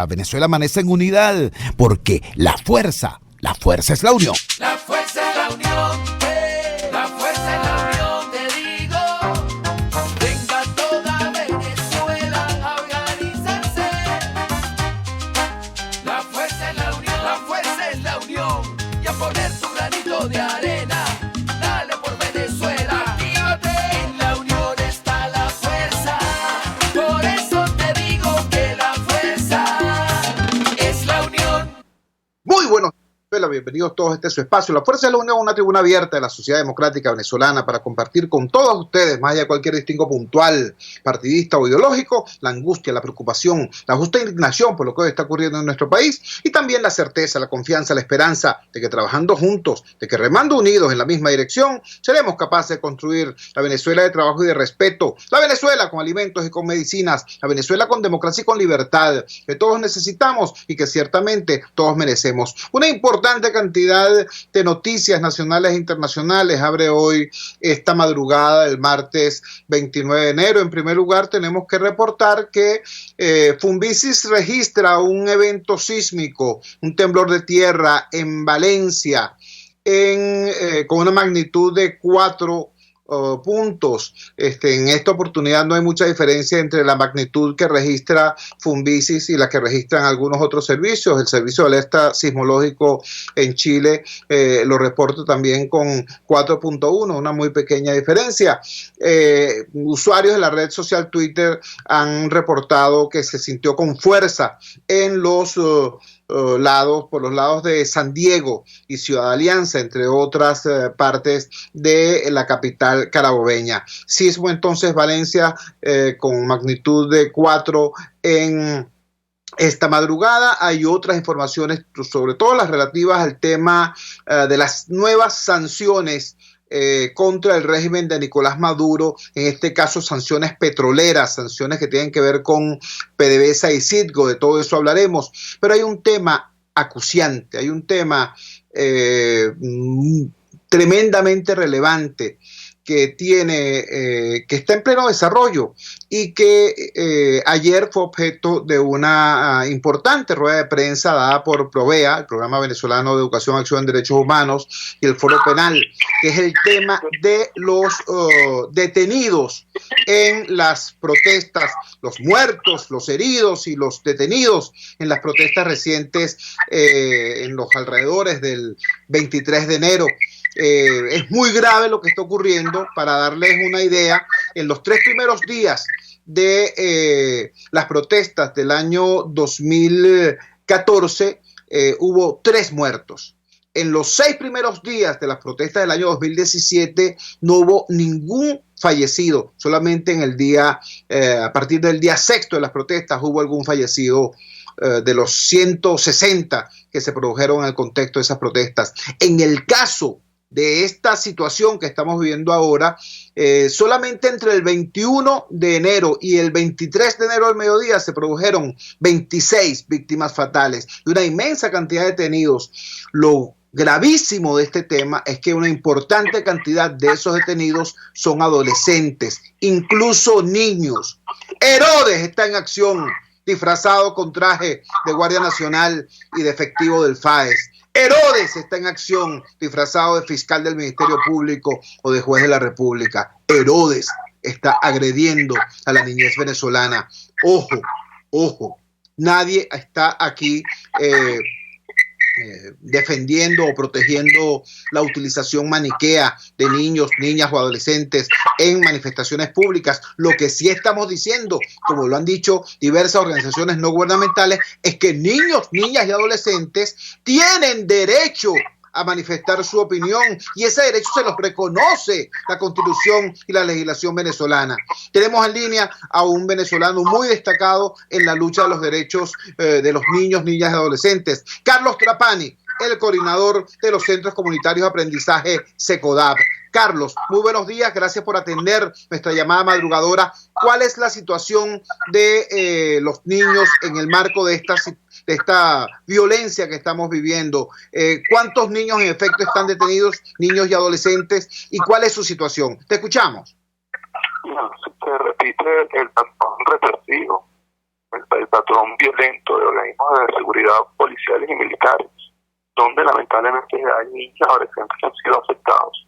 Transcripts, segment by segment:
Venezuela amanece en unidad, porque la fuerza es la unión. La fuerza es la unión, la fuerza es la unión, te digo. Venga toda Venezuela a organizarse. La fuerza es la unión, la fuerza es la unión. Y a poner tu granito de arena, dale por Venezuela. Actívate, en la unión está la fuerza. Por eso te digo que la fuerza es la unión. Muy buenos días, bienvenidos todos a este su espacio. La Fuerza de la Unión, una tribuna abierta de la sociedad democrática venezolana para compartir con todos ustedes, más allá de cualquier distingo puntual, partidista o ideológico, la angustia, la preocupación, la justa indignación por lo que hoy está ocurriendo en nuestro país y también la certeza, la confianza, la esperanza de que trabajando juntos, de que remando unidos en la misma dirección, seremos capaces de construir la Venezuela de trabajo y de respeto, la Venezuela con alimentos y con medicinas, la Venezuela con democracia y con libertad, que todos necesitamos y que ciertamente todos merecemos. Una importante cantidad de noticias nacionales e internacionales abre hoy esta madrugada del martes 29 de enero. En primer lugar, tenemos que reportar que Funvisis registra un evento sísmico, un temblor de tierra en Valencia, con una magnitud de 4 puntos. En esta oportunidad no hay mucha diferencia entre la magnitud que registra Funvisis y la que registran algunos otros servicios. El Servicio de Alerta Sismológico en Chile lo reporta también con 4.1, una muy pequeña diferencia. Usuarios de la red social Twitter han reportado que se sintió con fuerza en por los lados de San Diego y Ciudad Alianza, entre otras partes de la capital carabobeña. Sismo entonces Valencia con magnitud de 4 en esta madrugada. Hay otras informaciones, sobre todo las relativas al tema de las nuevas sanciones contra el régimen de Nicolás Maduro, en este caso sanciones petroleras, sanciones que tienen que ver con PDVSA y Citgo. De todo eso hablaremos, pero hay un tema acuciante, hay un tema tremendamente relevante que está en pleno desarrollo y que ayer fue objeto de una importante rueda de prensa dada por PROVEA, el Programa Venezolano de Educación, Acción en Derechos Humanos, y el Foro Penal, que es el tema de los detenidos en las protestas, los muertos, los heridos y los detenidos en las protestas recientes en los alrededores del 23 de enero. Es muy grave lo que está ocurriendo. Para darles una idea, en los 3 primeros días de las protestas del año 2014 hubo 3 muertos. En los 6 primeros días de las protestas del año 2017 no hubo ningún fallecido. Solamente a partir del día 6º de las protestas hubo algún fallecido de los 160 que se produjeron en el contexto de esas protestas. En el caso de esta situación que estamos viviendo ahora, solamente entre el 21 de enero y el 23 de enero al mediodía se produjeron 26 víctimas fatales y una inmensa cantidad de detenidos. Lo gravísimo de este tema es que una importante cantidad de esos detenidos son adolescentes, incluso niños. Herodes está en acción, disfrazado con traje de Guardia Nacional y de efectivo del FAES. Herodes está en acción, disfrazado de fiscal del Ministerio Público o de juez de la República. Herodes está agrediendo a la niñez venezolana. Ojo, nadie está aquí defendiendo o protegiendo la utilización maniquea de niños, niñas o adolescentes en manifestaciones públicas. Lo que sí estamos diciendo, como lo han dicho diversas organizaciones no gubernamentales, es que niños, niñas y adolescentes tienen derecho a manifestar su opinión y ese derecho se los reconoce la Constitución y la legislación venezolana. Tenemos en línea a un venezolano muy destacado en la lucha de los derechos de los niños, niñas y adolescentes, Carlos Trapani, el coordinador de los Centros Comunitarios de Aprendizaje SECODAP. Carlos, muy buenos días, gracias por atender nuestra llamada madrugadora. ¿Cuál es la situación de los niños en el marco de esta violencia que estamos viviendo? ¿Cuántos niños en efecto están detenidos, niños y adolescentes? ¿Y cuál es su situación? Te escuchamos. Se repite el patrón represivo el patrón violento de organismos de seguridad policiales y militares, donde lamentablemente hay niños y adolescentes que han sido afectados.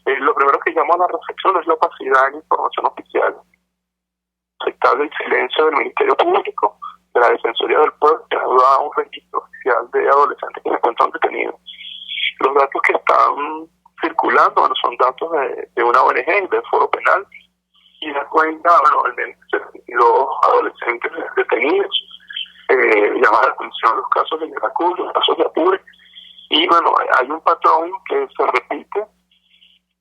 Lo primero que llamo a la reflexión es la opacidad de la información oficial, aceptable el silencio del Ministerio Público, de la Defensoría del Pueblo, que ha dado un registro oficial de adolescentes que se encuentran detenidos. Los datos que están circulando, bueno, son datos de una ONG, del Foro Penal, y da cuenta, bueno, al menos 72 adolescentes detenidos, llama la atención los casos de Veracruz, los casos de Apure, y bueno, hay un patrón que se repite,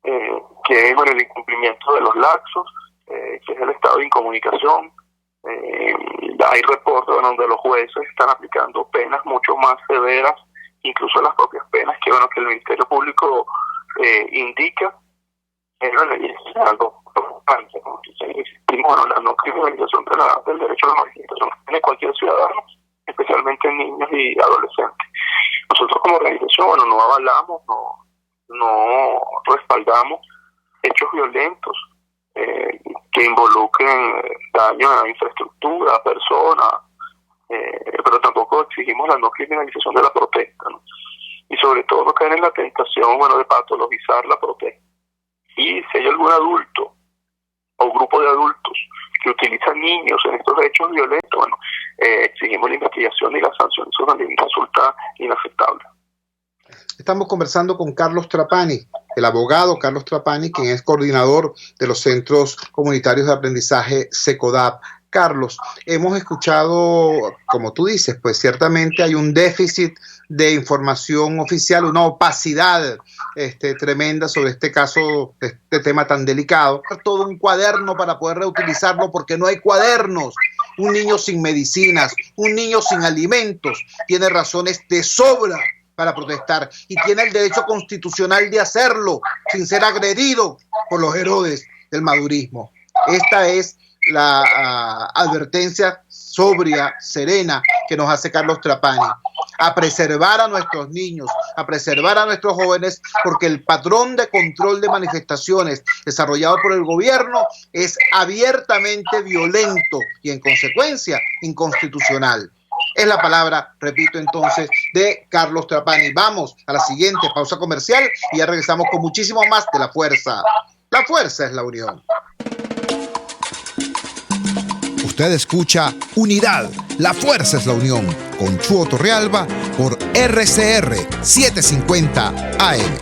que es bueno, el incumplimiento de los laxos, que es el estado de incomunicación. Hay reportes donde los jueces están aplicando penas mucho más severas, incluso las propias penas que el Ministerio Público indica. Es algo preocupante, ¿no? La no criminalización del derecho a la manifestación que tiene cualquier ciudadano, especialmente niños y adolescentes. Nosotros como organización, no avalamos, no respaldamos hechos violentos que involucren daño a infraestructura, a personas, pero tampoco exigimos la no criminalización de la protesta, ¿no? Y sobre todo no caer en la tentación, de patologizar la protesta. Y si hay algún adulto o grupo de adultos que utilizan niños en estos hechos violentos, exigimos la investigación y la sanción. Eso también resulta inaceptable. Estamos conversando con Carlos Trapani, el abogado Carlos Trapani, quien es coordinador de los Centros Comunitarios de Aprendizaje SECODAP. Carlos, hemos escuchado, como tú dices, pues ciertamente hay un déficit de información oficial, una opacidad tremenda sobre este caso, este tema tan delicado. Todo un cuaderno para poder reutilizarlo porque no hay cuadernos. Un niño sin medicinas, un niño sin alimentos, tiene razones de sobra para protestar y tiene el derecho constitucional de hacerlo sin ser agredido por los Herodes del madurismo. Esta es la advertencia sobria, serena, que nos hace Carlos Trapani, a preservar a nuestros niños, a preservar a nuestros jóvenes, porque el patrón de control de manifestaciones desarrollado por el gobierno es abiertamente violento y en consecuencia inconstitucional. Es la palabra, repito entonces, de Carlos Trapani. Vamos a la siguiente pausa comercial y ya regresamos con muchísimo más de La Fuerza. La fuerza es la unión. Usted escucha Unidad, la fuerza es la unión, con Chuo Torrealba por RCR 750 AM.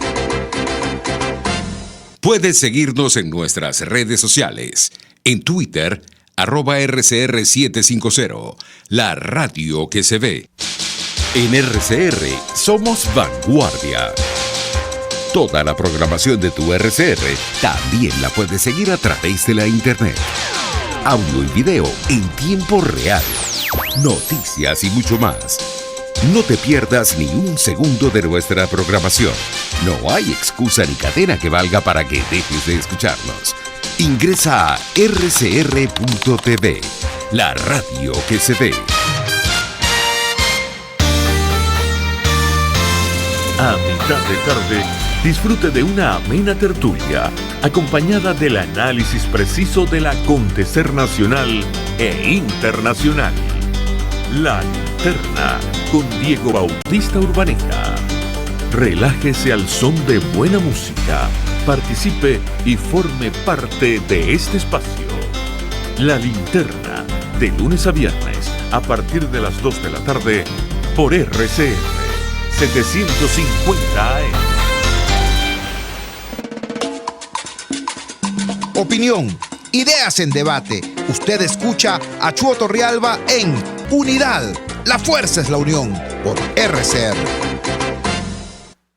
Puedes seguirnos en nuestras redes sociales. En Twitter, @RCR750, la radio que se ve. En RCR somos vanguardia. Toda la programación de tu RCR también la puedes seguir a través de la internet. Audio y video en tiempo real, noticias y mucho más. No te pierdas ni un segundo de nuestra programación. No hay excusa ni cadena que valga para que dejes de escucharnos. Ingresa a rcr.tv, la radio que se ve. A mitad de tarde, disfrute de una amena tertulia, acompañada del análisis preciso del acontecer nacional e internacional. La Linterna, con Diego Bautista Urbaneta. Relájese al son de buena música, participe y forme parte de este espacio. La Linterna, de lunes a viernes, a partir de las 2 de la tarde, por RCR 750 AM. Opinión, ideas en debate. Usted escucha a Chuo Torrealba en Unidad, la fuerza es la unión, por RCR.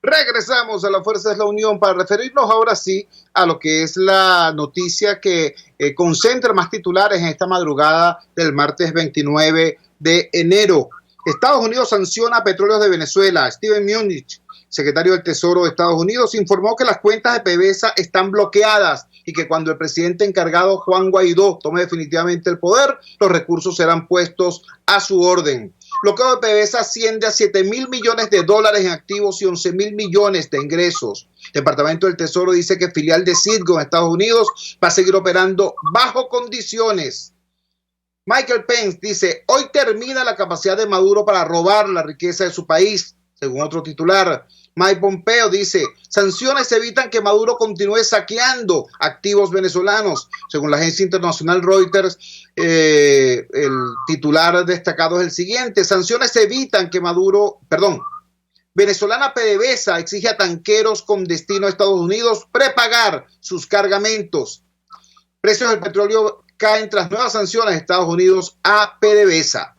Regresamos a La Fuerza es la Unión para referirnos ahora sí a lo que es la noticia que concentra más titulares en esta madrugada del martes 29 de enero. Estados Unidos sanciona a Petróleos de Venezuela. Steven Mnuchin, secretario del Tesoro de Estados Unidos, informó que las cuentas de PDVSA están bloqueadas y que cuando el presidente encargado Juan Guaidó tome definitivamente el poder, los recursos serán puestos a su orden. Bloqueo de PDVSA asciende a $7,000 millones en activos y 11,000 millones de ingresos. El Departamento del Tesoro dice que filial de Citgo en Estados Unidos va a seguir operando bajo condiciones. Michael Pence dice, hoy termina la capacidad de Maduro para robar la riqueza de su país, según otro titular. Mike Pompeo dice, sanciones evitan que Maduro continúe saqueando activos venezolanos. Según la agencia internacional Reuters, el titular destacado es el siguiente, sanciones evitan que venezolana PDVSA exige a tanqueros con destino a Estados Unidos prepagar sus cargamentos. Precios del petróleo caen tras nuevas sanciones de Estados Unidos a PDVSA.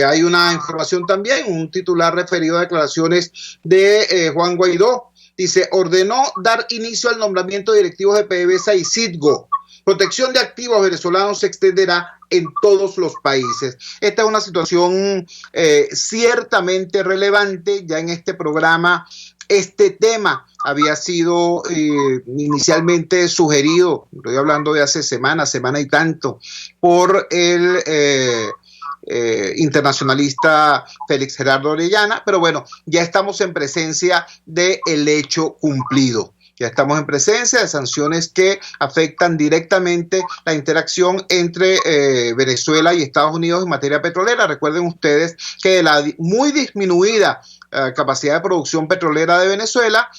Hay una información también, un titular referido a declaraciones de Juan Guaidó. Dice, ordenó dar inicio al nombramiento de directivos de PDVSA y Citgo. Protección de activos venezolanos se extenderá en todos los países. Esta es una situación ciertamente relevante. Ya en este programa este tema había sido inicialmente sugerido, estoy hablando de hace semana y tanto, por el internacionalista Félix Gerardo Orellana, pero bueno, ya estamos en presencia del hecho cumplido. Ya estamos en presencia de sanciones que afectan directamente la interacción entre Venezuela y Estados Unidos en materia petrolera. Recuerden ustedes que de la muy disminuida capacidad de producción petrolera de Venezuela,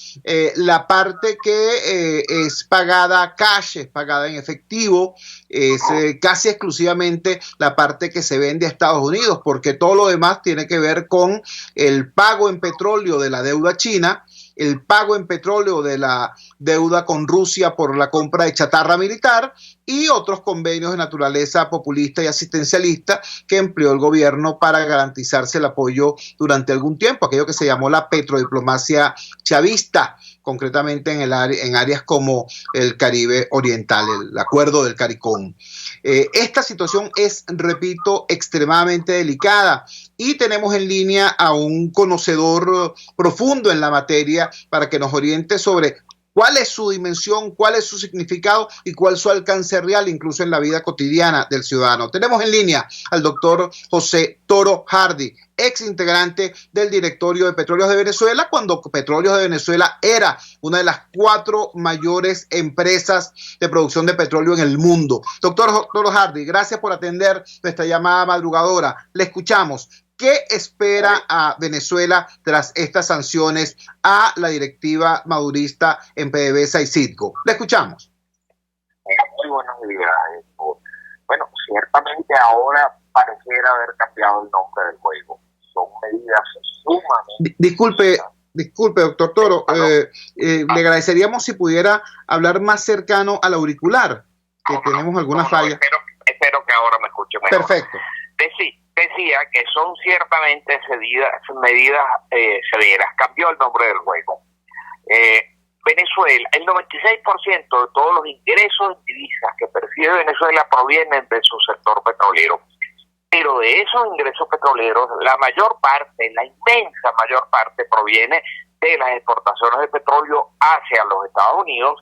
la parte que es pagada cash, es pagada en efectivo, es casi exclusivamente la parte que se vende a Estados Unidos, porque todo lo demás tiene que ver con el pago en petróleo de la deuda china, el pago en petróleo de la deuda con Rusia por la compra de chatarra militar y otros convenios de naturaleza populista y asistencialista que empleó el gobierno para garantizarse el apoyo durante algún tiempo, aquello que se llamó la petrodiplomacia chavista, concretamente en áreas como el Caribe Oriental, el acuerdo del CARICOM. Esta situación es, repito, extremadamente delicada y tenemos en línea a un conocedor profundo en la materia para que nos oriente sobre cuál es su dimensión, cuál es su significado y cuál es su alcance real, incluso en la vida cotidiana del ciudadano. Tenemos en línea al doctor José Toro Hardy, ex integrante del directorio de Petróleos de Venezuela, cuando Petróleos de Venezuela era una de las 4 mayores empresas de producción de petróleo en el mundo. Doctor Toro Hardy, gracias por atender nuestra llamada madrugadora. Le escuchamos. ¿Qué espera a Venezuela tras estas sanciones a la directiva madurista en PDVSA y Citgo? Le escuchamos. Muy buenos días. Bueno, ciertamente ahora pareciera haber cambiado el nombre del juego. Son medidas sumamente... Disculpe, doctor Toro. Le agradeceríamos si pudiera hablar más cercano al auricular, que tenemos algunas fallas. Espero que ahora me escuche mejor. Perfecto. Decía que son ciertamente medidas severas. Cambió el nombre del juego. Venezuela, el 96% de todos los ingresos en divisas que percibe Venezuela provienen de su sector petrolero. Pero de esos ingresos petroleros, la inmensa mayor parte proviene de las exportaciones de petróleo hacia los Estados Unidos,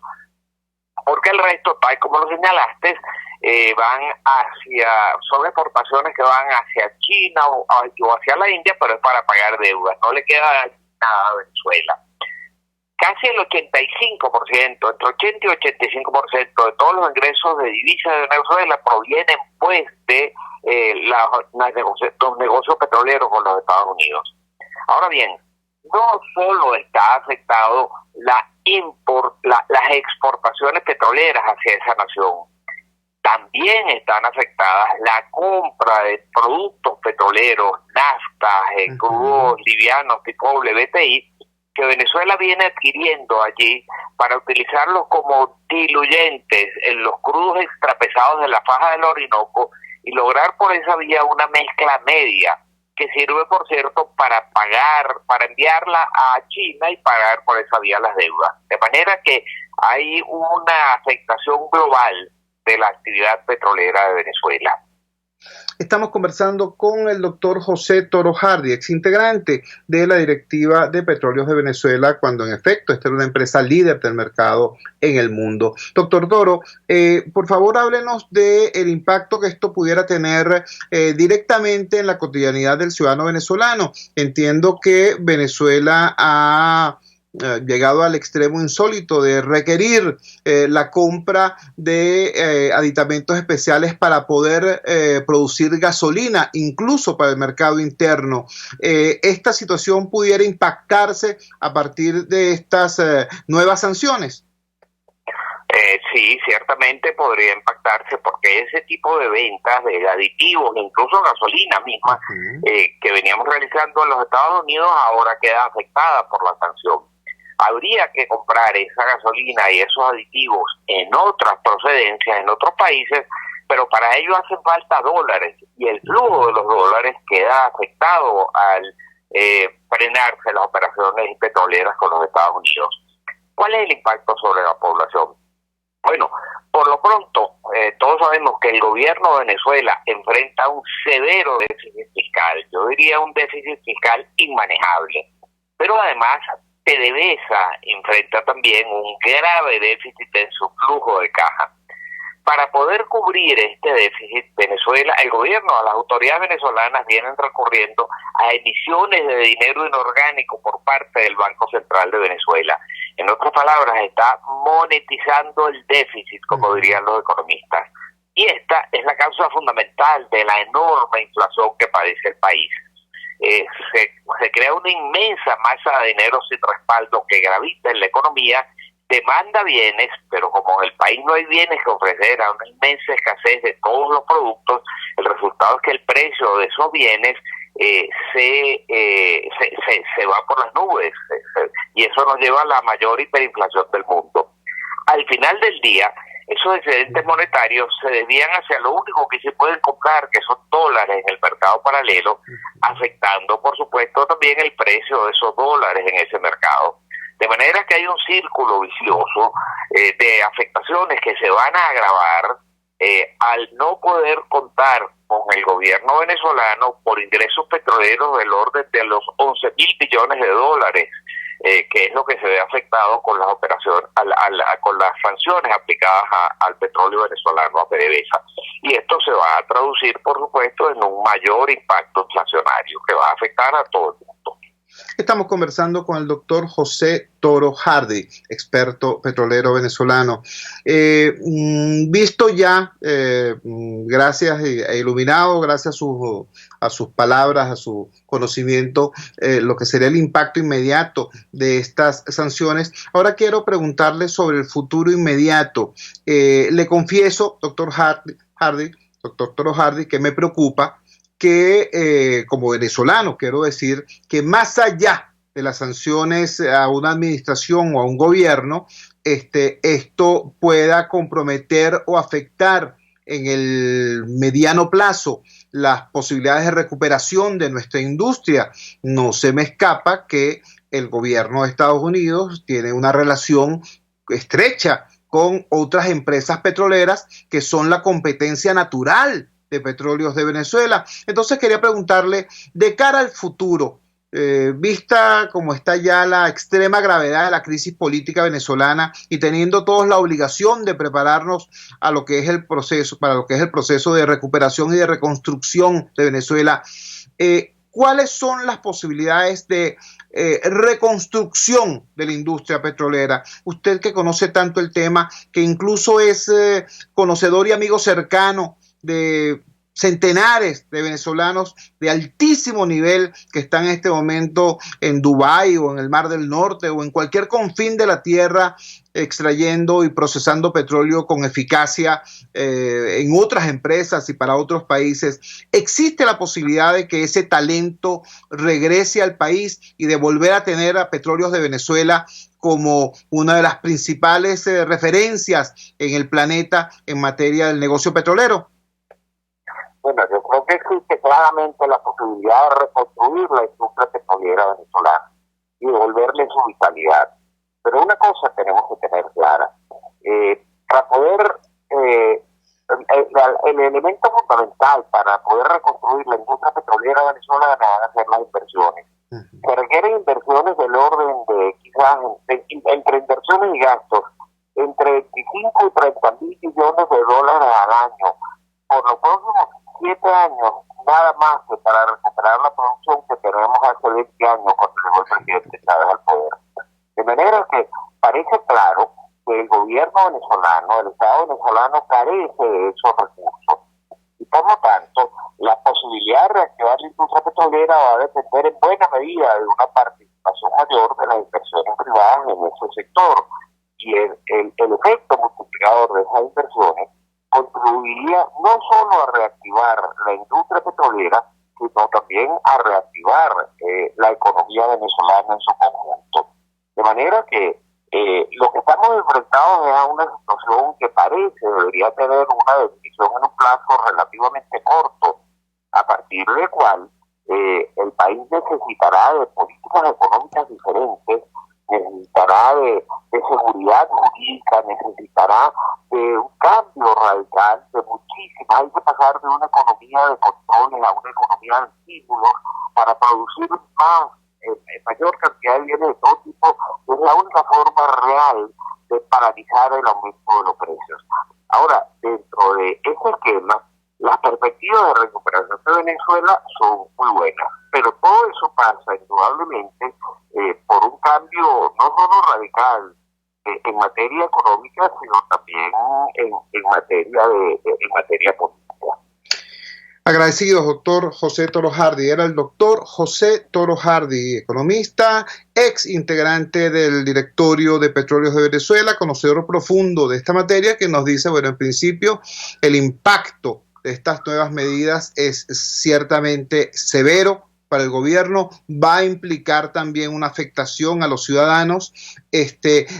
porque el resto, tal como lo señalaste, son exportaciones que van hacia China o hacia la India, pero es para pagar deudas, no le queda nada a Venezuela. Casi el 85%, entre 80 y 85% de todos los ingresos de divisas de Venezuela provienen pues de los negocios petroleros con los Estados Unidos. Ahora bien, no solo está afectado las exportaciones petroleras hacia esa nación, también están afectadas la compra de productos petroleros, naftas, crudos livianos tipo WTI, que Venezuela viene adquiriendo allí para utilizarlos como diluyentes en los crudos extrapesados de la faja del Orinoco y lograr por esa vía una mezcla media que sirve, por cierto, para enviarla a China y pagar por esa vía las deudas. De manera que hay una afectación global de la actividad petrolera de Venezuela. Estamos conversando con el doctor José Toro Hardy, ex integrante de la directiva de Petróleos de Venezuela, cuando en efecto esta era una empresa líder del mercado en el mundo. Doctor Toro, por favor háblenos del impacto que esto pudiera tener directamente en la cotidianidad del ciudadano venezolano. Entiendo que Venezuela ha llegado al extremo insólito de requerir la compra de aditamentos especiales para poder producir gasolina, incluso para el mercado interno. ¿Esta situación pudiera impactarse a partir de estas nuevas sanciones? Sí, ciertamente podría impactarse porque ese tipo de ventas de aditivos, incluso gasolina misma, que veníamos realizando en los Estados Unidos, ahora queda afectada por la sanción. Habría que comprar esa gasolina y esos aditivos en otras procedencias, en otros países, pero para ello hacen falta dólares y el flujo de los dólares queda afectado al frenarse las operaciones petroleras con los Estados Unidos. ¿Cuál es el impacto sobre la población? Bueno, por lo pronto, todos sabemos que el gobierno de Venezuela enfrenta un severo déficit fiscal, yo diría un déficit fiscal inmanejable, pero además PDVSA enfrenta también un grave déficit en su flujo de caja. Para poder cubrir este déficit, Venezuela, el gobierno, las autoridades venezolanas vienen recurriendo a emisiones de dinero inorgánico por parte del Banco Central de Venezuela. En otras palabras, está monetizando el déficit, como dirían los economistas. Y esta es la causa fundamental de la enorme inflación que padece el país. Se crea una inmensa masa de dinero sin respaldo que gravita en la economía, demanda bienes, pero como en el país no hay bienes que ofrecer, a una inmensa escasez de todos los productos, el resultado es que el precio de esos bienes se va por las nubes, y eso nos lleva a la mayor hiperinflación del mundo. Al final del día, esos excedentes monetarios se desvían hacia lo único que se pueden comprar, que son dólares en el mercado paralelo, afectando, por supuesto, también el precio de esos dólares en ese mercado. De manera que hay un círculo vicioso de afectaciones que se van a agravar al no poder contar con el gobierno venezolano por ingresos petroleros del orden de los 11.000 billones de dólares, que es lo que se ve afectado con las operaciones, con las sanciones aplicadas al petróleo venezolano, a PDVSA. Y esto se va a traducir, por supuesto, en un mayor impacto inflacionario que va a afectar a todo el mundo. Estamos conversando con el doctor José Toro Hardy, experto petrolero venezolano. Visto ya, gracias e iluminado, gracias a sus palabras, a su conocimiento, lo que sería el impacto inmediato de estas sanciones. Ahora quiero preguntarle sobre el futuro inmediato. Le confieso, doctor Toro Hardy, que me preocupa que como venezolano quiero decir que más allá de las sanciones a una administración o a un gobierno, esto pueda comprometer o afectar en el mediano plazo las posibilidades de recuperación de nuestra industria. No se me escapa que el gobierno de Estados Unidos tiene una relación estrecha con otras empresas petroleras que son la competencia natural de Petróleos de Venezuela. Entonces quería preguntarle, de cara al futuro, vista como está ya la extrema gravedad de la crisis política venezolana y teniendo todos la obligación de prepararnos a lo que es el proceso, para lo que es el proceso de recuperación y de reconstrucción de Venezuela, ¿cuáles son las posibilidades de reconstrucción de la industria petrolera? Usted que conoce tanto el tema, que incluso es conocedor y amigo cercano de centenares de venezolanos de altísimo nivel que están en este momento en Dubái o en el Mar del Norte o en cualquier confín de la tierra extrayendo y procesando petróleo con eficacia en otras empresas y para otros países. ¿Existe la posibilidad de que ese talento regrese al país y de volver a tener a Petróleos de Venezuela como una de las principales referencias en el planeta en materia del negocio petrolero? Bueno, yo creo que existe claramente la posibilidad de reconstruir la industria petrolera venezolana y devolverle su vitalidad. Pero una cosa tenemos que tener clara. Para poder, el elemento fundamental para poder reconstruir la industria petrolera venezolana van a ser las inversiones. Se requieren inversiones del orden de quizás entre inversiones y gastos, entre 25 y 30 mil millones de dólares al año por los próximos 7 años, nada más que para recuperar la producción que tenemos hace 20 años cuando llegó el presidente Chávez al poder. De gobierno venezolano, el Estado venezolano carece de esos recursos. Y por lo tanto, la posibilidad de reactivar la industria petrolera va a depender en buena medida de una participación mayor de las inversiones privadas en ese sector. Y el efecto multiplicador de esas inversiones contribuiría no solo a reactivar la industria petrolera, sino también a reactivar la economía venezolana en su conjunto. De manera que lo que estamos enfrentados es a una situación que parece debería tener una definición en un plazo relativamente corto, a partir del cual el país necesitará de políticas económicas diferentes, necesitará de seguridad jurídica, necesitará de un cambio radical de muchísimas. Hay que pasar de una economía de controles a una economía de estímulos para producir más, mayor cantidad de bienes de todo tipo. Es la única forma real de paralizar el aumento de los precios. Ahora, dentro de ese esquema, las perspectivas de recuperación de Venezuela son muy buenas, pero todo eso pasa indudablemente por un cambio no solo radical en materia económica, sino también en materia política. Agradecidos, doctor José Toro Hardy. Era el doctor José Toro Hardy, economista, ex integrante del directorio de Petróleos de Venezuela, conocedor profundo de esta materia, que nos dice, bueno, en principio, el impacto de estas nuevas medidas es ciertamente severo para el gobierno, va a implicar también una afectación a los ciudadanos.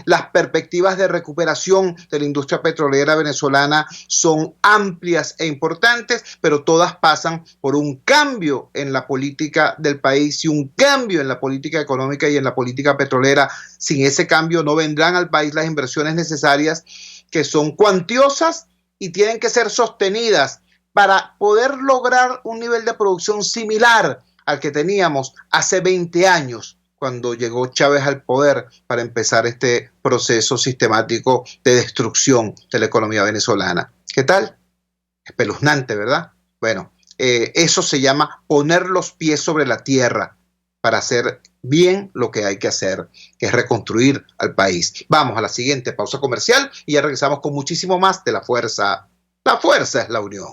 Las perspectivas de recuperación de la industria petrolera venezolana son amplias e importantes, pero todas pasan por un cambio en la política del país y un cambio en la política económica y en la política petrolera. Sin ese cambio no vendrán al país las inversiones necesarias, que son cuantiosas y tienen que ser sostenidas para poder lograr un nivel de producción similar al que teníamos hace 20 años, cuando llegó Chávez al poder para empezar este proceso sistemático de destrucción de la economía venezolana. ¿Qué tal? Espeluznante, ¿verdad? Bueno, eso se llama poner los pies sobre la tierra para hacer bien lo que hay que hacer, que es reconstruir al país. Vamos a la siguiente pausa comercial y ya regresamos con muchísimo más de La Fuerza. La fuerza es la unión.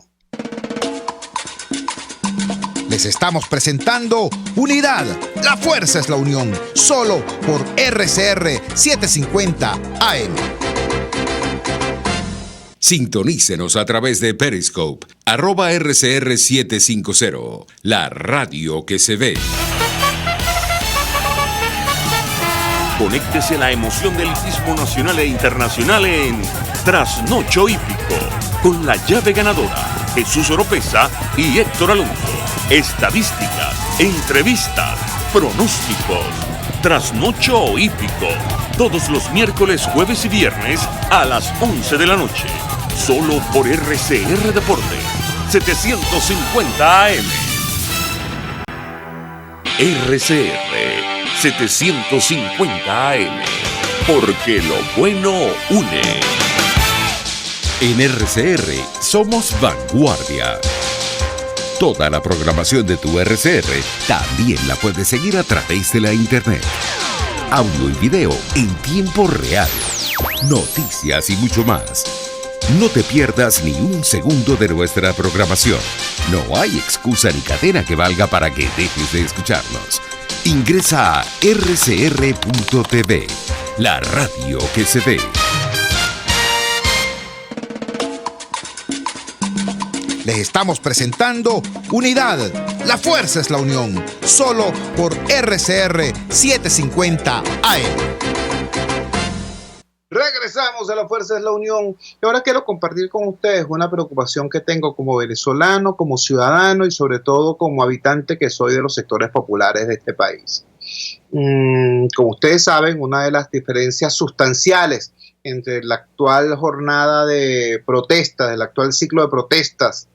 Les estamos presentando Unidad, la fuerza es la unión, solo por RCR 750 AM. Sintonícenos a través de Periscope, @RCR750, la radio que se ve. Conéctese a la emoción del hippismo nacional e internacional en Trasnocho Hípico, con la llave ganadora, Jesús Oropesa y Héctor Alonso. Estadísticas, entrevistas, pronósticos. Trasnocho Hípico, todos los miércoles, jueves y viernes a las 11 de la noche. Solo por RCR Deportes, 750 AM. RCR 750 AM, porque lo bueno une. En RCR somos vanguardia. Toda la programación de tu RCR también la puedes seguir a través de la internet. Audio y video en tiempo real. Noticias y mucho más. No te pierdas ni un segundo de nuestra programación. No hay excusa ni cadena que valga para que dejes de escucharnos. Ingresa a rcr.tv, la radio que se ve. Les estamos presentando Unidad, la fuerza es la unión, solo por RCR 750 AM. Regresamos a La Fuerza es la Unión y ahora quiero compartir con ustedes una preocupación que tengo como venezolano, como ciudadano y sobre todo como habitante que soy de los sectores populares de este país. Como ustedes saben, una de las diferencias sustanciales entre la actual jornada de protestas, el actual ciclo de protestas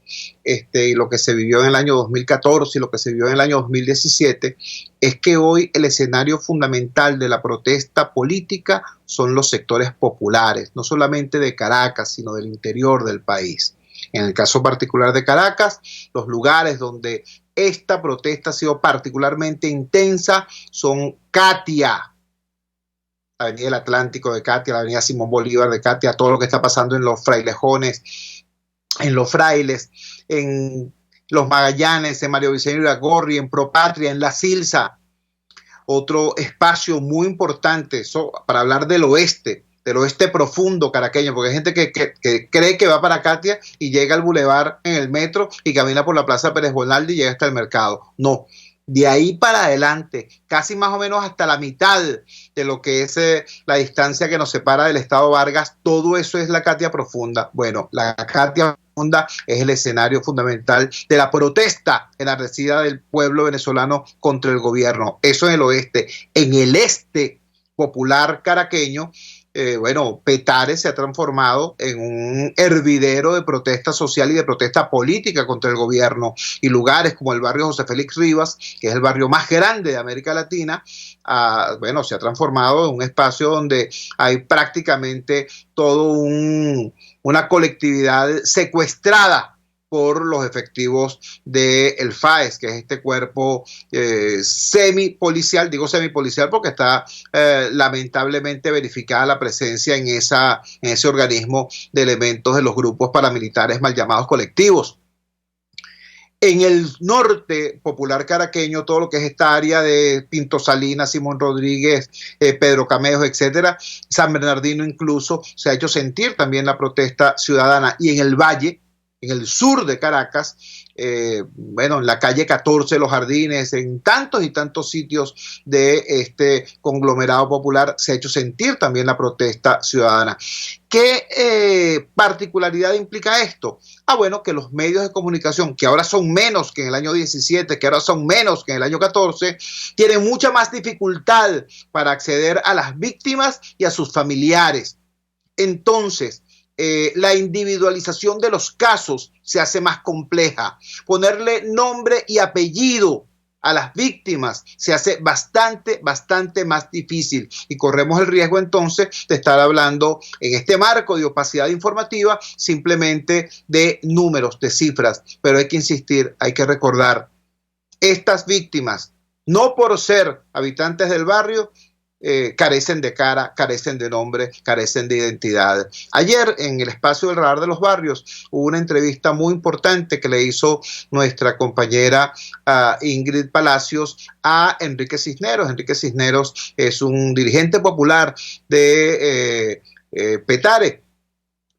y lo que se vivió en el año 2014 y lo que se vivió en el año 2017, es que hoy el escenario fundamental de la protesta política son los sectores populares, no solamente de Caracas, sino del interior del país. En el caso particular de Caracas, los lugares donde esta protesta ha sido particularmente intensa son Catia, la Avenida del Atlántico de Catia, la Avenida Simón Bolívar de Catia, todo lo que está pasando en los Frailejones, en los Frailes, en los Magallanes, en Mario Vicente Iragorri, en Propatria, en La Silsa. Otro espacio muy importante para hablar del oeste profundo caraqueño, porque hay gente que cree que va para Catia y llega al bulevar en el metro y camina por la Plaza Pérez Bonaldi y llega hasta el mercado. No, de ahí para adelante, casi más o menos hasta la mitad de lo que es la distancia que nos separa del Estado Vargas, todo eso es la Catia Profunda. Bueno, la Catia Profunda es el escenario fundamental de la protesta enardecida del pueblo venezolano contra el gobierno. Eso en el oeste. En el este popular caraqueño, Petare se ha transformado en un hervidero de protesta social y de protesta política contra el gobierno, y lugares como el barrio José Félix Rivas, que es el barrio más grande de América Latina, se ha transformado en un espacio donde hay prácticamente una colectividad secuestrada por los efectivos del FAES, que es este cuerpo semipolicial. Digo semipolicial porque está lamentablemente verificada la presencia en ese organismo de elementos de los grupos paramilitares mal llamados colectivos. En el norte popular caraqueño, todo lo que es esta área de Pinto Salinas, Simón Rodríguez, Pedro Camejo, etcétera, San Bernardino incluso, se ha hecho sentir también la protesta ciudadana. Y en el valle, en el sur de Caracas, en la calle 14, Los Jardines, en tantos y tantos sitios de este conglomerado popular se ha hecho sentir también la protesta ciudadana. ¿Qué particularidad implica esto? Que los medios de comunicación, que ahora son menos que en el año 17, que ahora son menos que en el año 14, tienen mucha más dificultad para acceder a las víctimas y a sus familiares. Entonces, la individualización de los casos se hace más compleja. Ponerle nombre y apellido a las víctimas se hace bastante más difícil, y corremos el riesgo entonces de estar hablando en este marco de opacidad informativa simplemente de números, de cifras. Pero hay que insistir, hay que recordar, estas víctimas, no por ser habitantes del barrio, carecen de cara, carecen de nombre, carecen de identidad. Ayer en el espacio del Radar de los Barrios hubo una entrevista muy importante que le hizo nuestra compañera Ingrid Palacios a Enrique Cisneros. Enrique Cisneros es un dirigente popular de Petare,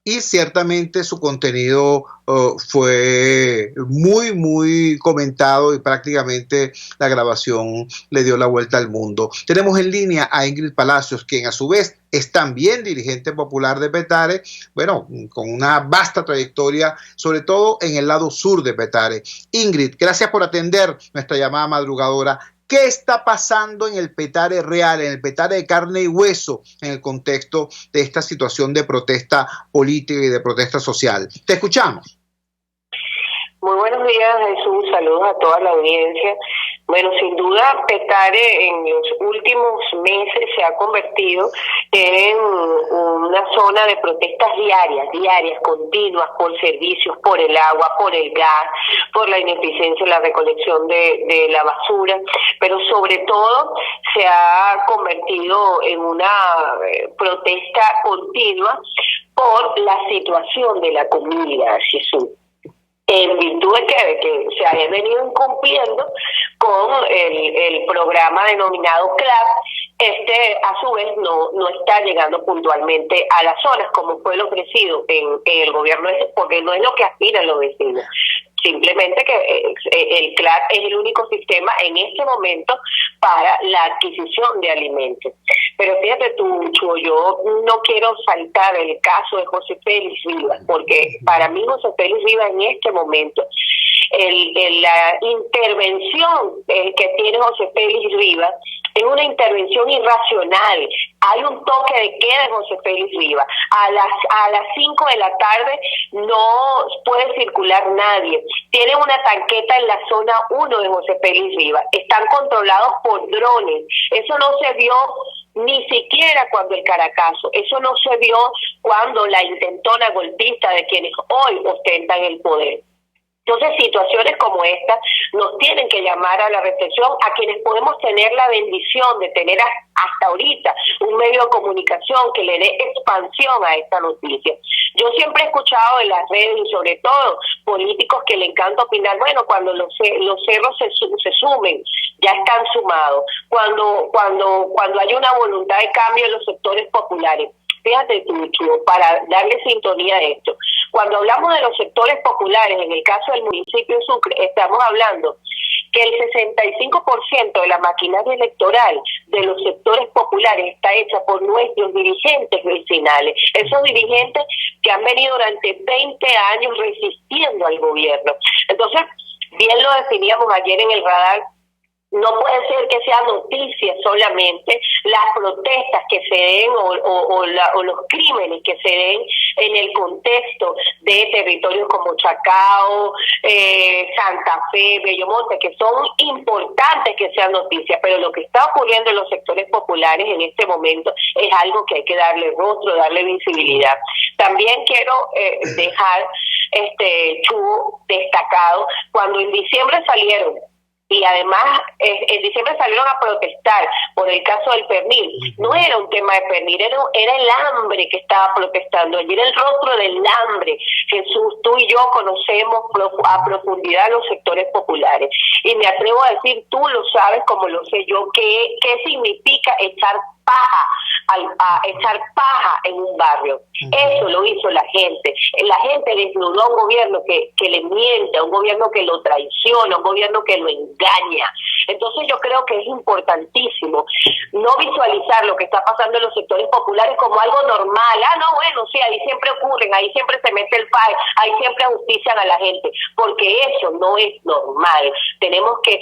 y ciertamente su contenido fue muy comentado, y prácticamente la grabación le dio la vuelta al mundo. Tenemos en línea a Ingrid Palacios, quien a su vez es también dirigente popular de Petare, con una vasta trayectoria, sobre todo en el lado sur de Petare. Ingrid, gracias por atender nuestra llamada madrugadora. ¿Qué está pasando en el Petare real, en el Petare de carne y hueso, en el contexto de esta situación de protesta política y de protesta social? Te escuchamos. Muy buenos días, Jesús. Saludos a toda la audiencia. Bueno, sin duda, Petare en los últimos meses se ha convertido en una zona de protestas diarias, continuas, por servicios, por el agua, por el gas, por la ineficiencia en la recolección de la basura, pero sobre todo se ha convertido en una protesta continua por la situación de la comida, Jesús. En virtud de que se haya venido incumpliendo con el programa denominado CLAP, a su vez no está llegando puntualmente a las zonas como fue lo ofrecido en el gobierno, porque no es lo que aspiran los vecinos. Simplemente que el CLAP es el único sistema en este momento para la adquisición de alimentos. Pero fíjate tú, Chuo, yo no quiero saltar el caso de José Félix Rivas, porque para mí José Félix Rivas en este momento, la intervención que tiene José Félix Rivas es una intervención irracional. Hay un toque de queda de José Félix Rivas. A las 5 de la tarde no puede circular nadie. Tienen una tanqueta en la zona 1 de José Félix Rivas. Están controlados por drones. Eso no se vio ni siquiera cuando el Caracazo. Eso no se vio cuando la intentona golpista de quienes hoy ostentan el poder. Entonces, situaciones como esta nos tienen que llamar a la reflexión a quienes podemos tener la bendición de tener hasta ahorita un medio de comunicación que le dé expansión a esta noticia. Yo siempre he escuchado en las redes y sobre todo políticos que le encanta opinar, bueno, cuando los cerros se sumen, ya están sumados, cuando hay una voluntad de cambio en los sectores populares. Fíjate tú, Chuo, para darle sintonía a esto. Cuando hablamos de los sectores populares, en el caso del municipio de Sucre, estamos hablando que el 65% de la maquinaria electoral de los sectores populares está hecha por nuestros dirigentes vecinales, esos dirigentes que han venido durante 20 años resistiendo al gobierno. Entonces, bien lo definíamos ayer en el radar, no puede ser que sea noticia solamente las protestas que se den o los crímenes que se den en el contexto de territorios como Chacao, Santa Fe, Bellomonte, que son importantes que sean noticias, pero lo que está ocurriendo en los sectores populares en este momento es algo que hay que darle rostro, darle visibilidad. También quiero dejar Chubo destacado, cuando en diciembre salieron, y además en diciembre salieron a protestar por el caso del pernil. No era un tema de pernil, era el hambre que estaba protestando. Ayer el rostro del hambre. Jesús, tú y yo conocemos a profundidad los sectores populares. Y me atrevo a decir, tú lo sabes como lo sé yo, qué significa echar paja en un barrio. Eso lo hizo la gente. La gente desnudó a un gobierno que le miente, a un gobierno que lo traiciona, a un gobierno que lo engaña. Entonces yo creo que es importantísimo no visualizar lo que está pasando en los sectores populares como algo normal. Bueno, sí, ahí siempre ocurren, ahí siempre se mete el PAE, ahí siempre ajustician a la gente, porque eso no es normal. Tenemos que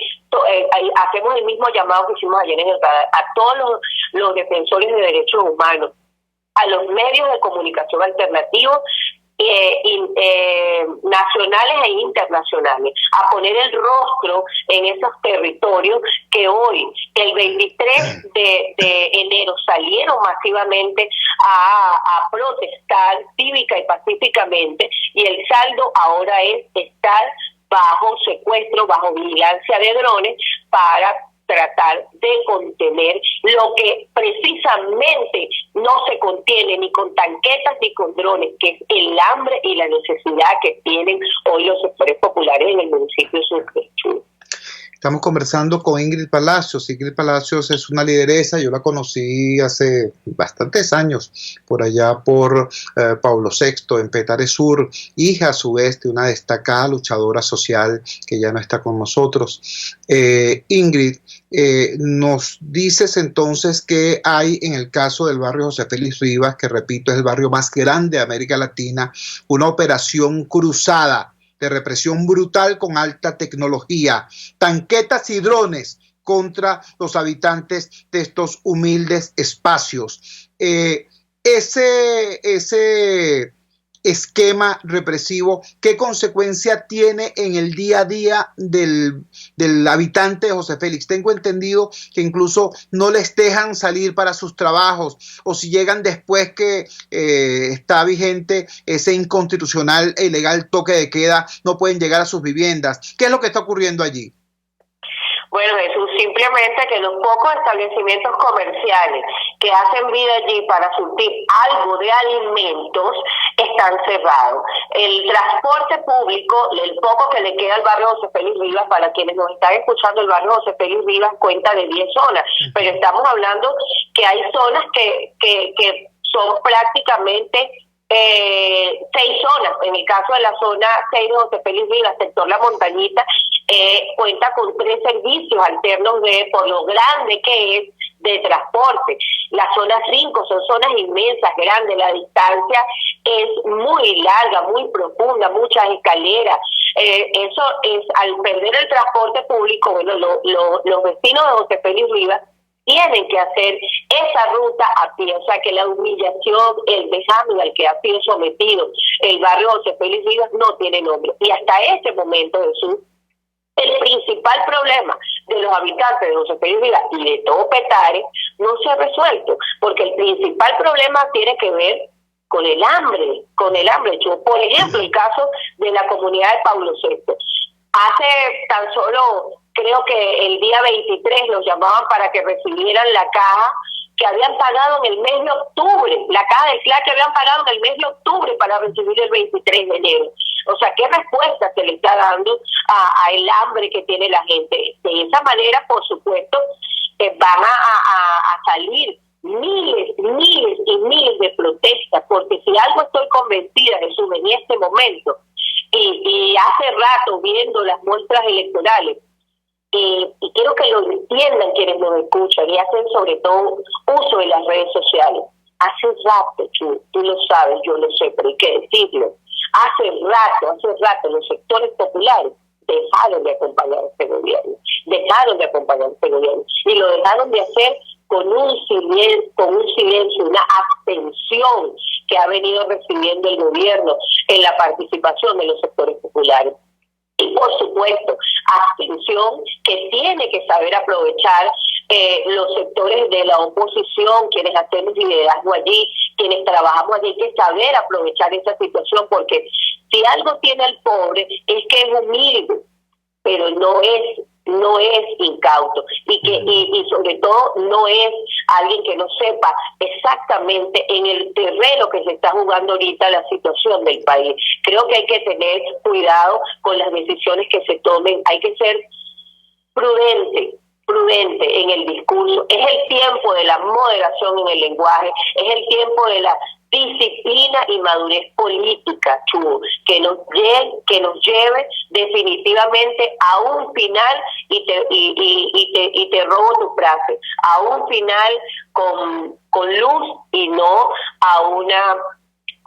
hacemos el mismo llamado que hicimos ayer en el radar a todos los defensores de derechos humanos, a los medios de comunicación alternativos nacionales e internacionales, a poner el rostro en esos territorios que hoy, el 23 de enero, salieron masivamente a protestar cívica y pacíficamente, y el saldo ahora es estar bajo secuestro, bajo vigilancia de drones para tratar de contener lo que precisamente no se contiene ni con tanquetas ni con drones, que es el hambre y la necesidad que tienen hoy los sectores populares en el municipio de Sucre. Estamos conversando con Ingrid Palacios. Ingrid Palacios es una lideresa, yo la conocí hace bastantes años, por allá por Pablo VI, en Petare Sur, hija a su vez de una destacada luchadora social que ya no está con nosotros. Ingrid, nos dices entonces que hay en el caso del barrio José Félix Rivas, que repito es el barrio más grande de América Latina, una operación cruzada de represión brutal con alta tecnología, tanquetas y drones contra los habitantes de estos humildes espacios. Ese esquema represivo, ¿qué consecuencia tiene en el día a día del habitante de José Félix? Tengo entendido que incluso no les dejan salir para sus trabajos, o si llegan después que está vigente ese inconstitucional e ilegal toque de queda, no pueden llegar a sus viviendas. ¿Qué es lo que está ocurriendo allí? Bueno, Jesús, simplemente que los pocos establecimientos comerciales que hacen vida allí para surtir algo de alimentos están cerrados. El transporte público, el poco que le queda al barrio José Félix Rivas, para quienes nos están escuchando, el barrio José Félix Rivas cuenta de 10 zonas, pero estamos hablando que hay zonas que son prácticamente 6 zonas. En el caso de la zona 6 de José Félix Rivas, sector La Montañita, cuenta con 3 servicios alternos por lo grande que es de transporte. La zona 5 son zonas inmensas, grandes, la distancia es muy larga, muy profunda, muchas escaleras. Eso es, al perder el transporte público, bueno, los vecinos de José Félix Rivas tienen que hacer esa ruta a pie, o sea que la humillación, el vejamen al que ha sido sometido el barrio José Félix Rivas no tiene nombre. Y hasta este momento, Jesús, el principal problema de los habitantes de José Félix Rivas y de todo Petare no se ha resuelto, porque el principal problema tiene que ver con el hambre, Chuo. Por ejemplo, el caso de la comunidad de Pablo VI. Hace tan solo, creo que el día 23 los llamaban para que recibieran la caja que habían pagado en el mes de octubre, la caja del CLAC que habían pagado en el mes de octubre para recibir el 23 de enero. O sea, ¿qué respuesta se le está dando a el hambre que tiene la gente? De esa manera, por supuesto, van a salir miles y miles de protestas, porque si algo estoy convencida, Jesús, en este momento, y hace rato viendo las muestras electorales, y quiero que lo entiendan quienes nos escuchan y hacen sobre todo uso de las redes sociales. Hace rato, tú lo sabes, yo lo sé, pero hay que decirlo, hace rato los sectores populares dejaron de acompañar a este gobierno, y lo dejaron de hacer con un silencio, una abstención que ha venido recibiendo el gobierno en la participación de los sectores populares. Y por supuesto, abstención que tiene que saber aprovechar los sectores de la oposición, quienes hacemos liderazgo allí, quienes trabajamos allí, hay que saber aprovechar esa situación, porque si algo tiene el pobre es que es humilde, pero no es incauto, y sobre todo no es alguien que no sepa exactamente en el terreno que se está jugando ahorita la situación del país. Creo que hay que tener cuidado con las decisiones que se tomen, hay que ser prudente en el discurso. Es el tiempo de la moderación en el lenguaje, es el tiempo de la disciplina y madurez política, Chuo, que nos lleve definitivamente a un final, y te robo tu frase, a un final con luz y no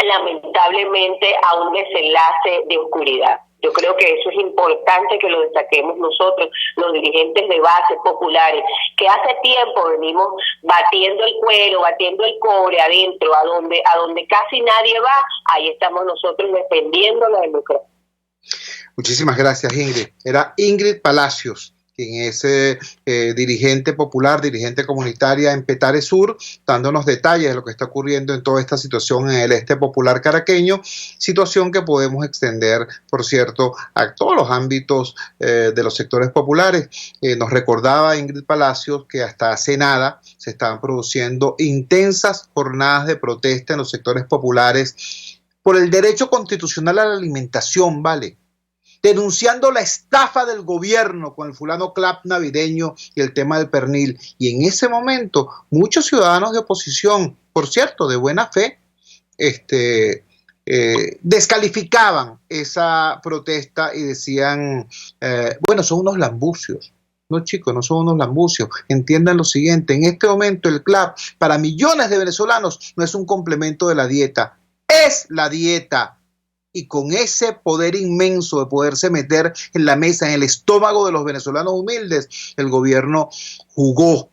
lamentablemente a un desenlace de oscuridad. Yo creo que eso es importante que lo destaquemos nosotros, los dirigentes de base populares, que hace tiempo venimos batiendo el cuero, batiendo el cobre adentro, a donde casi nadie va, ahí estamos nosotros defendiendo la democracia. Muchísimas gracias, Ingrid. Era Ingrid Palacios, quien es dirigente popular, dirigente comunitaria en Petare Sur, dándonos detalles de lo que está ocurriendo en toda esta situación en el este popular caraqueño, situación que podemos extender, por cierto, a todos los ámbitos de los sectores populares. Nos recordaba Ingrid Palacios que hasta hace nada se estaban produciendo intensas jornadas de protesta en los sectores populares por el derecho constitucional a la alimentación, ¿vale? Denunciando la estafa del gobierno con el fulano clap navideño y el tema del pernil. Y en ese momento, muchos ciudadanos de oposición, por cierto, de buena fe, descalificaban esa protesta y decían, bueno, son unos lambucios. No, chicos, no son unos lambucios. Entiendan lo siguiente, en este momento el clap para millones de venezolanos no es un complemento de la dieta, es la dieta. Y con ese poder inmenso de poderse meter en la mesa, en el estómago de los venezolanos humildes, el gobierno jugó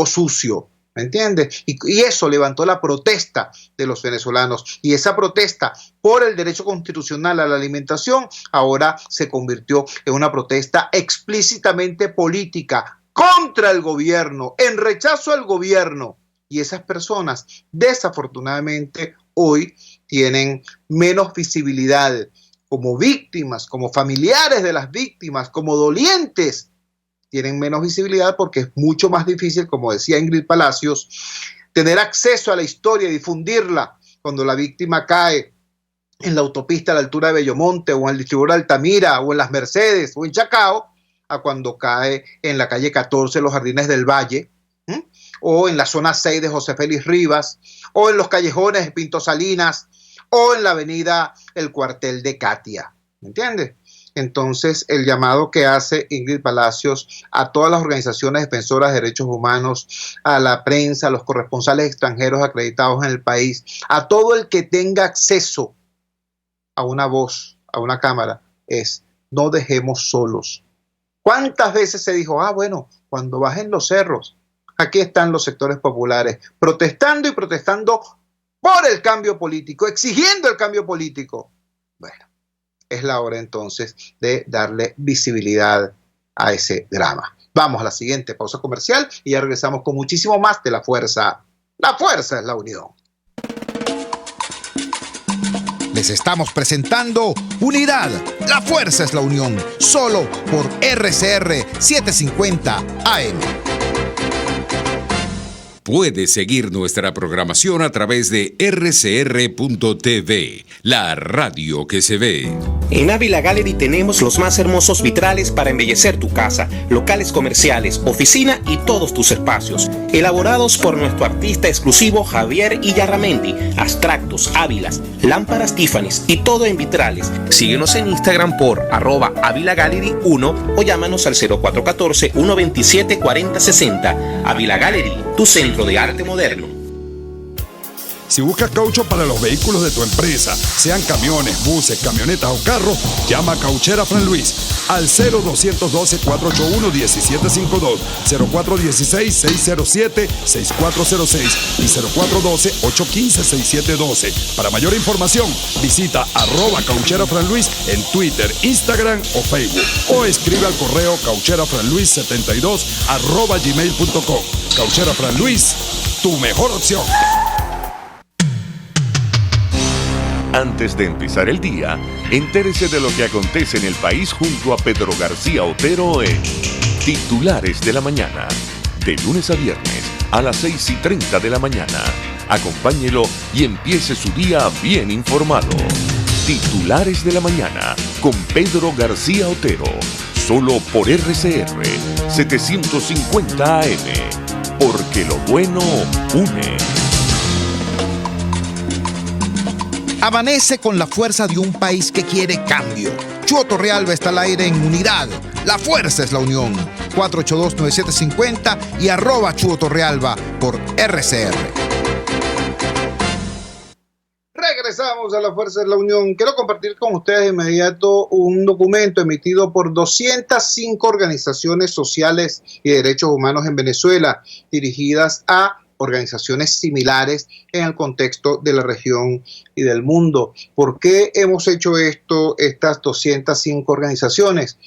sucio, ¿me entiendes? Y eso levantó la protesta de los venezolanos, y esa protesta por el derecho constitucional a la alimentación ahora se convirtió en una protesta explícitamente política contra el gobierno, en rechazo al gobierno. Y esas personas, desafortunadamente, hoy tienen menos visibilidad como víctimas, como familiares de las víctimas, como dolientes. Tienen menos visibilidad porque es mucho más difícil, como decía Ingrid Palacios, tener acceso a la historia y difundirla cuando la víctima cae en la autopista a la altura de Bellomonte, o en el distribuidor de Altamira, o en Las Mercedes, o en Chacao, a cuando cae en la calle 14, Los Jardines del Valle, o en la zona 6 de José Félix Rivas, o en los callejones de Pinto Salinas, o en la avenida El Cuartel de Katia, ¿me entiendes? Entonces, el llamado que hace Ingrid Palacios a todas las organizaciones defensoras de derechos humanos, a la prensa, a los corresponsales extranjeros acreditados en el país, a todo el que tenga acceso a una voz, a una cámara, es: no dejemos solos. ¿Cuántas veces se dijo, bueno, cuando bajen los cerros, aquí están los sectores populares protestando y protestando por el cambio político, exigiendo el cambio político? Bueno, es la hora entonces de darle visibilidad a ese drama. Vamos a la siguiente pausa comercial y ya regresamos con muchísimo más de La Fuerza. La fuerza es la unión. Les estamos presentando Unidad, la fuerza es la unión, solo por RCR 750 AM. Puedes seguir nuestra programación a través de rcr.tv, la radio que se ve. En Ávila Gallery tenemos los más hermosos vitrales para embellecer tu casa, locales comerciales, oficina y todos tus espacios. Elaborados por nuestro artista exclusivo Javier Illarramendi. Abstractos, ávilas, lámparas Tiffany's y todo en vitrales. Síguenos en Instagram por @AvilaGallery1 o llámanos al 0414-127-4060. Ávila Gallery, tu centro de arte moderno. Si buscas caucho para los vehículos de tu empresa, sean camiones, buses, camionetas o carros, llama a Cauchera Fran Luis al 0212-481-1752, 0416-607-6406 y 0412-815-6712. Para mayor información, visita @Cauchera Fran Luis en Twitter, Instagram o Facebook o escribe al correo caucherafranluis72@gmail.com. Cauchera Fran Luis, tu mejor opción. Antes de empezar el día, entérese de lo que acontece en el país junto a Pedro García Otero en Titulares de la Mañana. De lunes a viernes a las 6:30 de la mañana. Acompáñelo y empiece su día bien informado. Titulares de la Mañana con Pedro García Otero. Solo por RCR 750 AM. Porque lo bueno une. Amanece con la fuerza de un país que quiere cambio. Chuo Torrealba está al aire en Unidad. La fuerza es la unión. 482-9750 y @Chuo Torrealba por RCR. Regresamos a La Fuerza de la Unión. Quiero compartir con ustedes de inmediato un documento emitido por 205 organizaciones sociales y de derechos humanos en Venezuela, dirigidas a organizaciones similares en el contexto de la región y del mundo. ¿Por qué hemos hecho esto, estas 205 organizaciones?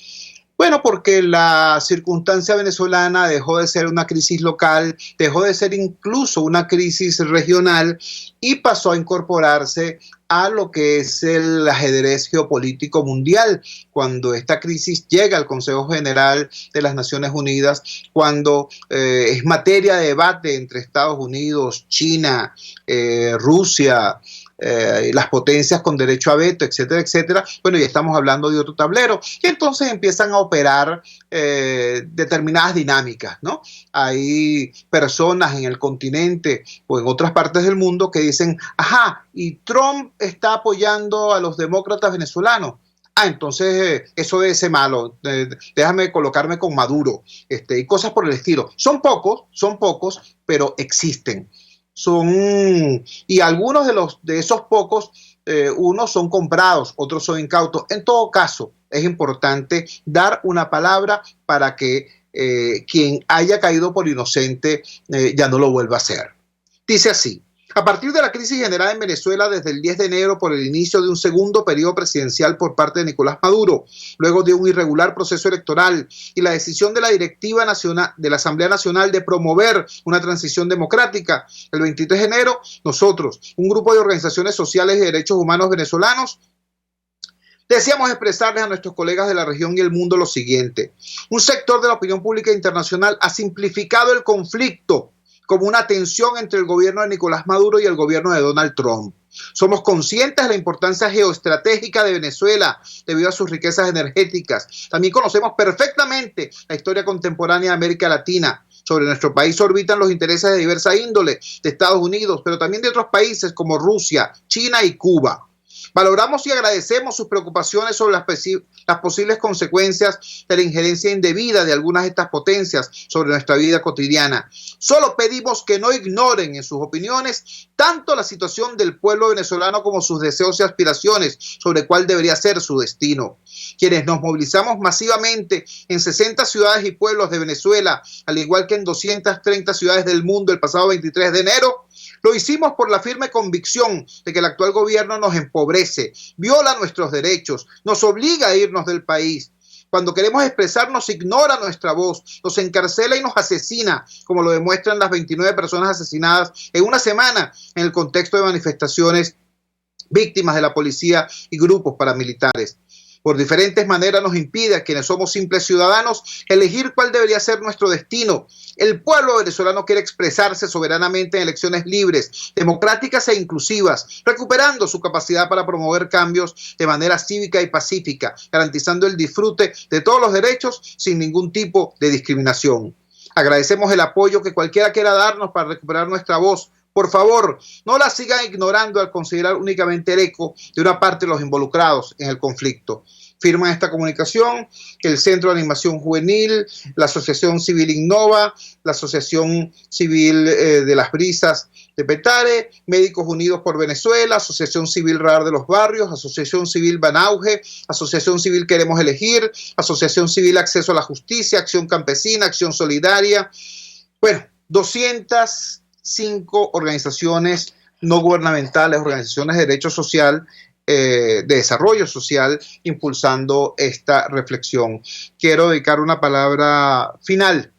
Bueno, porque la circunstancia venezolana dejó de ser una crisis local, dejó de ser incluso una crisis regional y pasó a incorporarse a lo que es el ajedrez geopolítico mundial. Cuando esta crisis llega al Consejo General de las Naciones Unidas, cuando es materia de debate entre Estados Unidos, China, Rusia, las potencias con derecho a veto, etcétera, etcétera, bueno, ya estamos hablando de otro tablero, y entonces empiezan a operar determinadas dinámicas, ¿no? Hay personas en el continente o en otras partes del mundo que dicen, ajá, y Trump está apoyando a los demócratas venezolanos. Entonces eso debe ser malo, déjame colocarme con Maduro, y cosas por el estilo. Son pocos, pero existen. Y algunos de esos pocos, unos son comprados, otros son incautos. En todo caso, es importante dar una palabra para que quien haya caído por inocente ya no lo vuelva a hacer. Dice así: a partir de la crisis generada en Venezuela desde el 10 de enero por el inicio de un segundo periodo presidencial por parte de Nicolás Maduro, luego de un irregular proceso electoral y la decisión de la directiva nacional de la Asamblea Nacional de promover una transición democrática, el 23 de enero, nosotros, un grupo de organizaciones sociales y de derechos humanos venezolanos, deseamos expresarles a nuestros colegas de la región y el mundo lo siguiente: un sector de la opinión pública internacional ha simplificado el conflicto como una tensión entre el gobierno de Nicolás Maduro y el gobierno de Donald Trump. Somos conscientes de la importancia geoestratégica de Venezuela debido a sus riquezas energéticas. También conocemos perfectamente la historia contemporánea de América Latina. Sobre nuestro país orbitan los intereses de diversa índole de Estados Unidos, pero también de otros países como Rusia, China y Cuba. Valoramos y agradecemos sus preocupaciones sobre las posibles consecuencias de la injerencia indebida de algunas de estas potencias sobre nuestra vida cotidiana. Solo pedimos que no ignoren en sus opiniones tanto la situación del pueblo venezolano como sus deseos y aspiraciones sobre cuál debería ser su destino. Quienes nos movilizamos masivamente en 60 ciudades y pueblos de Venezuela, al igual que en 230 ciudades del mundo el pasado 23 de enero, lo hicimos por la firme convicción de que el actual gobierno nos empobrece, viola nuestros derechos, nos obliga a irnos del país. Cuando queremos expresarnos, ignora nuestra voz, nos encarcela y nos asesina, como lo demuestran las 29 personas asesinadas en una semana en el contexto de manifestaciones víctimas de la policía y grupos paramilitares. Por diferentes maneras nos impide a quienes somos simples ciudadanos elegir cuál debería ser nuestro destino. El pueblo venezolano quiere expresarse soberanamente en elecciones libres, democráticas e inclusivas, recuperando su capacidad para promover cambios de manera cívica y pacífica, garantizando el disfrute de todos los derechos sin ningún tipo de discriminación. Agradecemos el apoyo que cualquiera quiera darnos para recuperar nuestra voz. Por favor, no la sigan ignorando al considerar únicamente el eco de una parte de los involucrados en el conflicto. Firman esta comunicación el Centro de Animación Juvenil, la Asociación Civil Innova, la Asociación Civil de las Brisas de Petare, Médicos Unidos por Venezuela, Asociación Civil Radar de los Barrios, Asociación Civil Banauge, Asociación Civil Queremos Elegir, Asociación Civil Acceso a la Justicia, Acción Campesina, Acción Solidaria. Bueno, 205 organizaciones no gubernamentales, organizaciones de derecho social, de desarrollo social, impulsando esta reflexión. Quiero dedicar una palabra final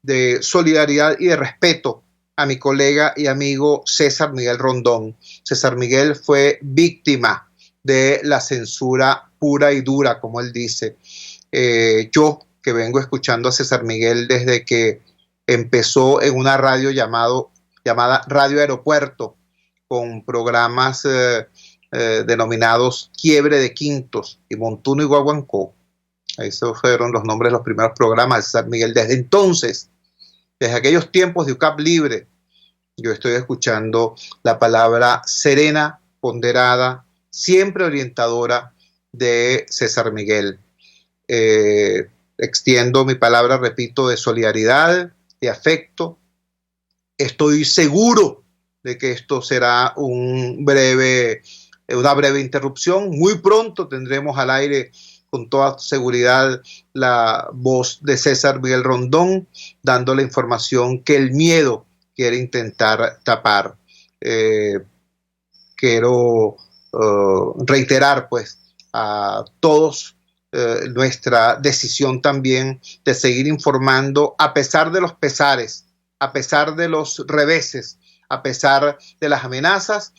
de solidaridad y de respeto a mi colega y amigo César Miguel Rondón. César Miguel fue víctima de la censura pura y dura, como él dice. Yo, que vengo escuchando a César Miguel desde que empezó en una radio llamada Radio Aeropuerto, con programas denominados Quiebre de Quintos y Montuno y Guaguancó. Esos fueron los nombres de los primeros programas de César Miguel. Desde entonces, desde aquellos tiempos de UCAP Libre, yo estoy escuchando la palabra serena, ponderada, siempre orientadora de César Miguel. Extiendo mi palabra, repito, de solidaridad, de afecto. Estoy seguro de que esto será una breve interrupción. Muy pronto tendremos al aire con toda seguridad la voz de César Miguel Rondón, dando la información que el miedo quiere intentar tapar. Quiero reiterar pues a todos nuestra decisión también de seguir informando a pesar de los pesares, a pesar de los reveses, a pesar de las amenazas,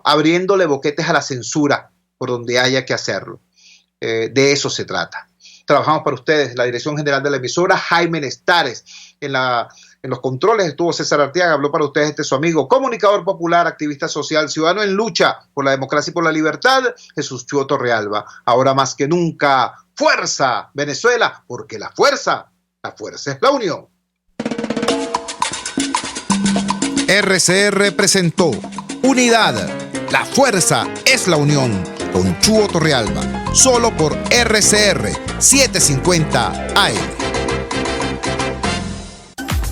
abriéndole boquetes a la censura por donde haya que hacerlo. De eso se trata. Trabajamos para ustedes, la dirección general de la emisora, Jaime Nestares. En los controles estuvo César Arteaga, habló para ustedes su amigo, comunicador popular, activista social, ciudadano en lucha por la democracia y por la libertad, Jesús Chúo Torrealba. Ahora más que nunca, fuerza, Venezuela, porque la fuerza es la unión. RCR presentó Unidad, la fuerza es la unión, con Chúo Torrealba, solo por RCR 750 AM.